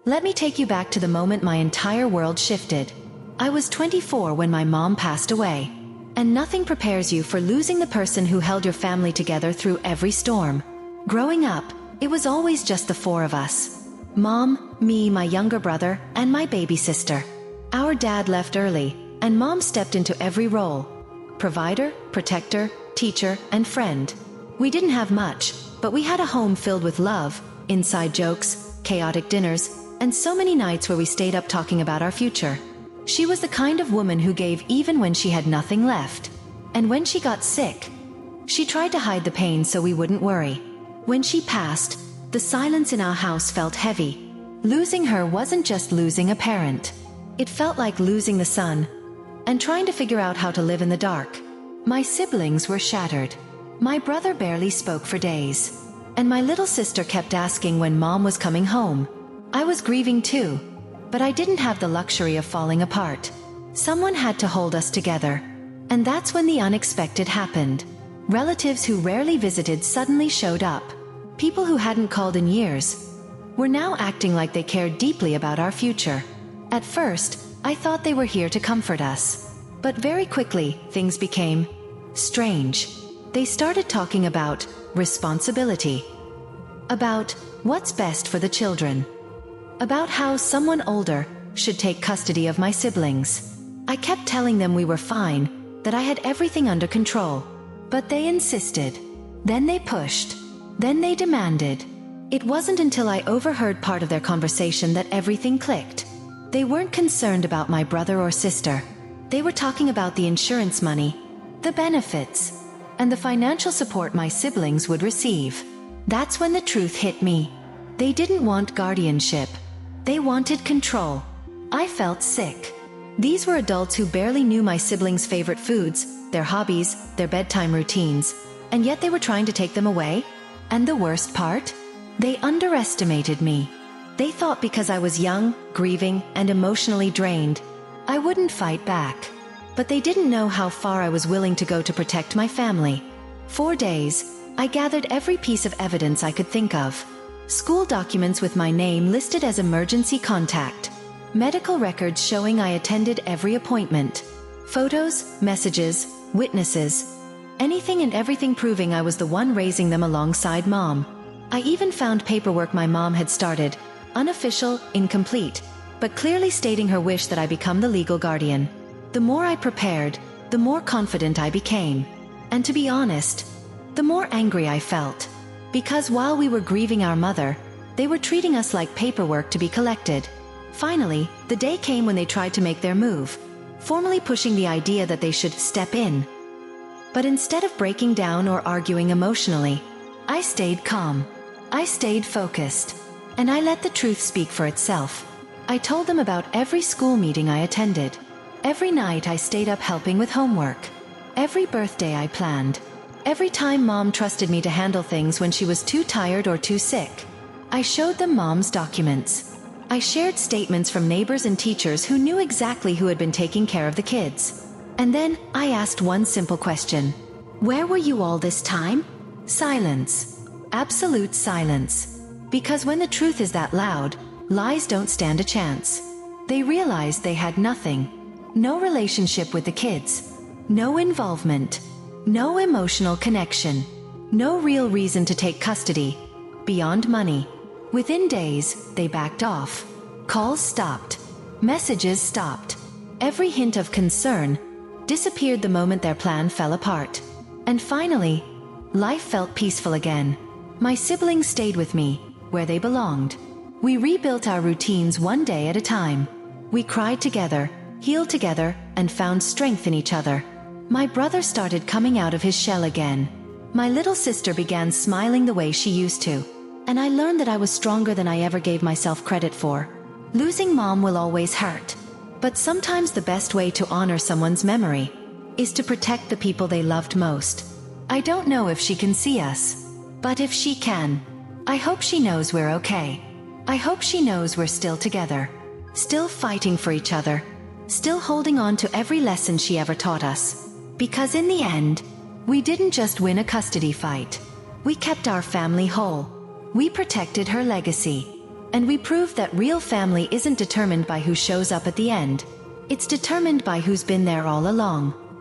Let me take you back to the moment my entire world shifted. I was 24 when my mom passed away. And nothing prepares you for losing the person who held your family together through every storm. Growing up, it was always just the four of us. Mom, me, my younger brother, and my baby sister. Our dad left early, and Mom stepped into every role. Provider, protector, teacher, and friend. We didn't have much, but we had a home filled with love, inside jokes, chaotic dinners, and so many nights where we stayed up talking about our future. She was the kind of woman who gave even when she had nothing left. And when she got sick, she tried to hide the pain so we wouldn't worry. When she passed, the silence in our house felt heavy. Losing her wasn't just losing a parent. It felt like losing the sun, and trying to figure out how to live in the dark. My siblings were shattered. My brother barely spoke for days. And my little sister kept asking when Mom was coming home. I was grieving too. But I didn't have the luxury of falling apart. Someone had to hold us together. And that's when the unexpected happened. Relatives who rarely visited suddenly showed up. People who hadn't called in years were now acting like they cared deeply about our future. At first, I thought they were here to comfort us. But very quickly, things became strange. They started talking about responsibility. About what's best for the children. About how someone older should take custody of my siblings. I kept telling them we were fine, that I had everything under control. But they insisted. Then they pushed. Then they demanded. It wasn't until I overheard part of their conversation that everything clicked. They weren't concerned about my brother or sister. They were talking about the insurance money, the benefits, and the financial support my siblings would receive. That's when the truth hit me. They didn't want guardianship. They wanted control. I felt sick. These were adults who barely knew my siblings' favorite foods, their hobbies, their bedtime routines, and yet they were trying to take them away? And the worst part? They underestimated me. They thought because I was young, grieving, and emotionally drained, I wouldn't fight back. But they didn't know how far I was willing to go to protect my family. 4 days, I gathered every piece of evidence I could think of. School documents with my name listed as emergency contact. Medical records showing I attended every appointment. Photos, messages, witnesses. Anything and everything proving I was the one raising them alongside Mom. I even found paperwork my mom had started. Unofficial, incomplete, but clearly stating her wish that I become the legal guardian. The more I prepared, the more confident I became. And to be honest, the more angry I felt. Because while we were grieving our mother, they were treating us like paperwork to be collected. Finally, the day came when they tried to make their move, formally pushing the idea that they should step in. But instead of breaking down or arguing emotionally, I stayed calm. I stayed focused. And I let the truth speak for itself. I told them about every school meeting I attended. Every night I stayed up helping with homework. Every birthday I planned. Every time Mom trusted me to handle things when she was too tired or too sick. I showed them Mom's documents. I shared statements from neighbors and teachers who knew exactly who had been taking care of the kids. And then, I asked one simple question. Where were you all this time? Silence. Absolute silence. Because when the truth is that loud, lies don't stand a chance. They realized they had nothing. No relationship with the kids. No involvement. No emotional connection. No real reason to take custody. Beyond money. Within days, they backed off. Calls stopped. Messages stopped. Every hint of concern disappeared the moment their plan fell apart. And finally, life felt peaceful again. My siblings stayed with me, where they belonged. We rebuilt our routines one day at a time. We cried together, healed together, and found strength in each other. My brother started coming out of his shell again. My little sister began smiling the way she used to. And I learned that I was stronger than I ever gave myself credit for. Losing Mom will always hurt. But sometimes the best way to honor someone's memory is to protect the people they loved most. I don't know if she can see us. But if she can, I hope she knows we're okay. I hope she knows we're still together. Still fighting for each other. Still holding on to every lesson she ever taught us. Because in the end, we didn't just win a custody fight. We kept our family whole. We protected her legacy. And we proved that real family isn't determined by who shows up at the end. It's determined by who's been there all along.